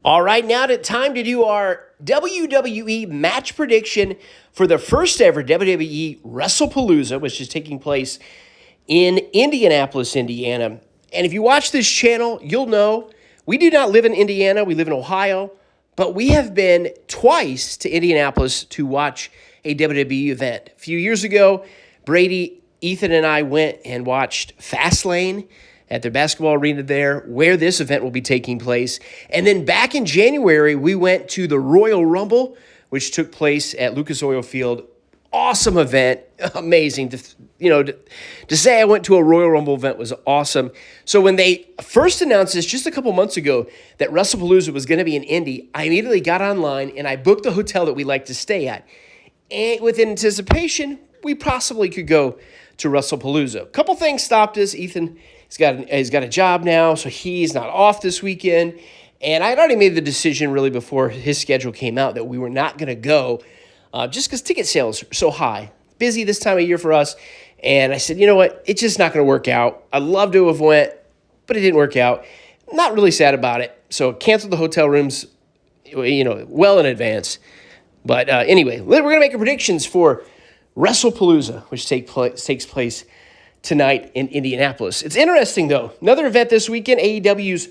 All right, now it's time to do our WWE match prediction for the first ever WWE Wrestlepalooza, which is taking place in Indianapolis, Indiana. And if you watch this channel, you'll know we do not live in Indiana, we live in Ohio, but we have been twice to Indianapolis to watch a WWE event. A few years ago, Brady, Ethan, and I went and watched Fastlane at their basketball arena there, where this event will be taking place. And then back in January, we went to the Royal Rumble, which took place at Lucas Oil Field. Awesome event, amazing. To say I went to a Royal Rumble event was awesome. So when they first announced this just a couple months ago that Wrestlepalooza was going to be in Indy, I immediately got online and I booked the hotel that we like to stay at. And with anticipation, we possibly could go to Wrestlepalooza. A couple things stopped us. Ethan, he's got a job now, so he's not off this weekend. And I had already made the decision really before his schedule came out that we were not going to go just because ticket sales are so high. Busy this time of year for us. And I said, you know what? It's just not going to work out. I'd love to have went, but it didn't work out. Not really sad about it. So canceled the hotel rooms, well in advance. But anyway, we're going to make our predictions for Wrestlepalooza, which takes place tonight in Indianapolis. It's interesting, though. Another event this weekend, AEW's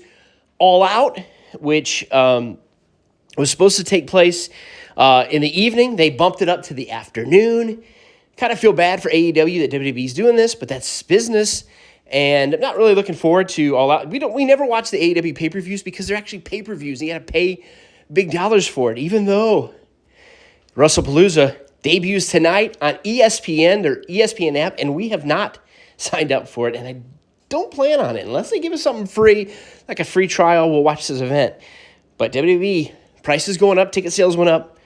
All Out, which was supposed to take place in the evening. They bumped it up to the afternoon. Kind of feel bad for AEW that WWE's doing this, but that's business. And I'm not really looking forward to All Out. We never watch the AEW pay-per-views because they're actually pay-per-views. And you got to pay big dollars for it, even though Wrestlepalooza debuts tonight on ESPN, their ESPN app, and we have not signed up for it, and I don't plan on it. Unless they give us something free, like a free trial, we'll watch this event. But WWE, prices going up, ticket sales went up,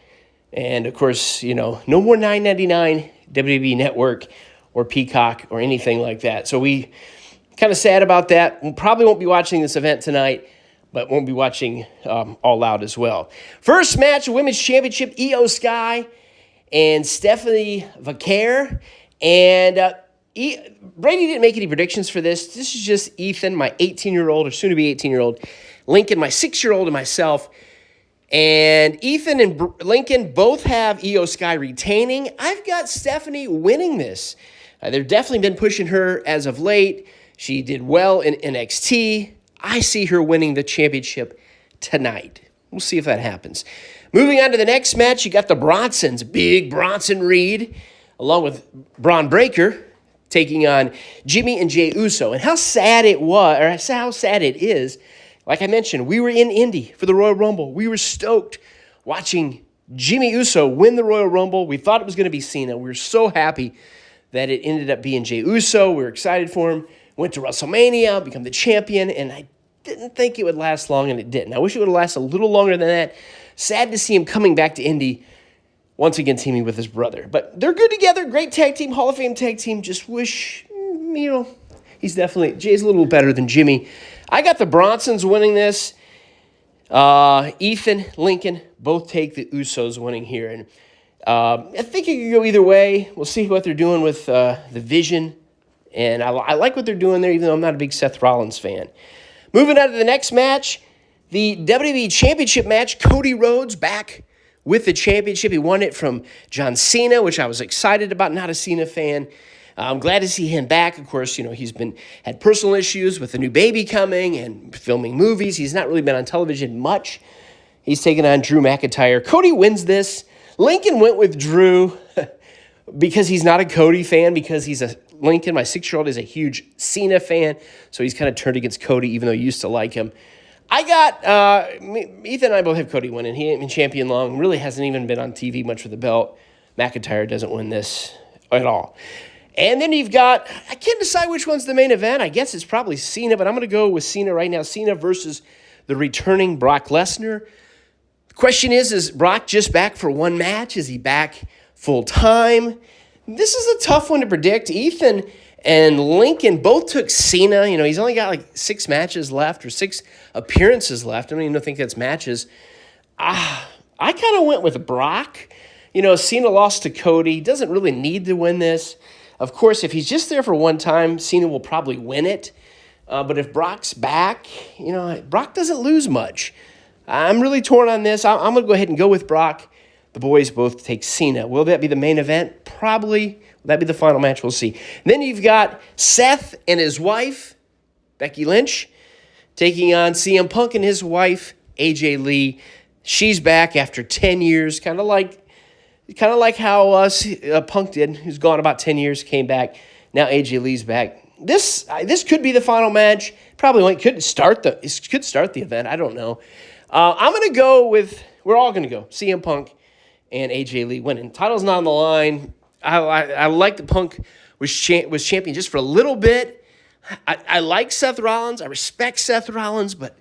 and of course, no more $9.99 WWE Network or Peacock or anything like that. So we kind of sad about that. We probably won't be watching this event tonight, but won't be watching All Out as well. First match, Women's Championship, Io Sky and Stephanie Vaquer. And Brady didn't make any predictions for this. This is just Ethan, my 18-year-old, or soon-to-be 18-year-old, Lincoln, my 6-year-old, and myself. And Ethan and Lincoln both have Io Sky retaining. I've got Stephanie winning this. They've definitely been pushing her as of late. She did well in NXT. I see her winning the championship tonight. We'll see if that happens. Moving on to the next match, you got the Bronsons. Big Bronson Reed, along with Braun Breaker, taking on Jimmy and Jey Uso. And how sad it was, or how sad it is, like I mentioned, we were in Indy for the Royal Rumble. We were stoked watching Jimmy Uso win the Royal Rumble. We thought it was going to be Cena. We were so happy that it ended up being Jey Uso. We were excited for him. Went to WrestleMania, become the champion, and I didn't think it would last long, and it didn't. I wish it would have lasted a little longer than that. Sad to see him coming back to Indy, once again teaming with his brother. But they're good together, great tag team, Hall of Fame tag team. Just wish, Jay's a little better than Jimmy. I got the Bronsons winning this. Ethan, Lincoln, both take the Usos winning here. And I think it could go either way. We'll see what they're doing with the Vision. And I like what they're doing there, even though I'm not a big Seth Rollins fan. Moving on to the next match, the WWE Championship match. Cody Rhodes back with the championship. He won it from John Cena, which I was excited about. Not a Cena fan. I'm glad to see him back. Of course, he's had personal issues with a new baby coming and filming movies. He's not really been on television much. He's taken on Drew McIntyre. Cody wins this. Lincoln went with Drew because he's not a Cody fan, because Lincoln, my 6-year-old, is a huge Cena fan, so he's kind of turned against Cody, even though he used to like him. I got, Ethan and I both have Cody winning. He ain't been champion long, really hasn't even been on TV much with the belt. McIntyre doesn't win this at all. And then you've got, I can't decide which one's the main event. I guess it's probably Cena, but I'm going to go with Cena right now. Cena versus the returning Brock Lesnar. The question is Brock just back for one match? Is he back full time? This is a tough one to predict. Ethan and Lincoln both took Cena. He's only got like 6 matches left, or 6 appearances left. I don't even think that's matches. I kind of went with Brock. Cena lost to Cody. Doesn't really need to win this. Of course, if he's just there for one time, Cena will probably win it. But if Brock's back, Brock doesn't lose much. I'm really torn on this. I'm going to go ahead and go with Brock. The boys both take Cena. Will that be the main event? Probably. Will that be the final match? We'll see. And then you've got Seth and his wife, Becky Lynch, taking on CM Punk and his wife, AJ Lee. She's back after 10 years, kind of like how Punk did, who's gone about 10 years, came back. Now AJ Lee's back. This could be the final match. Probably could start the event. I don't know. I'm going to go with, we're all going to go, CM Punk and AJ Lee winning. Title's not on the line. I like that Punk was champion just for a little bit. I like Seth Rollins. I respect Seth Rollins, but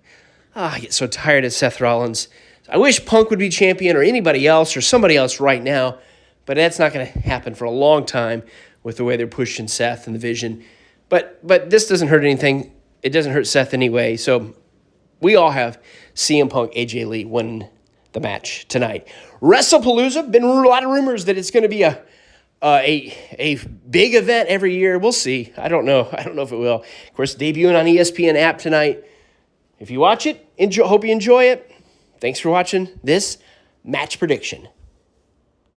I get so tired of Seth Rollins. I wish Punk would be champion or anybody else or somebody else right now, but that's not going to happen for a long time with the way they're pushing Seth and the vision. But this doesn't hurt anything. It doesn't hurt Seth anyway. So we all have CM Punk, AJ Lee winning the match tonight. Wrestlepalooza, been a lot of rumors that it's going to be a big event every year. We'll see. I don't know if it will. Of course, debuting on ESPN app tonight. If you watch it, hope you enjoy it. Thanks for watching this match prediction.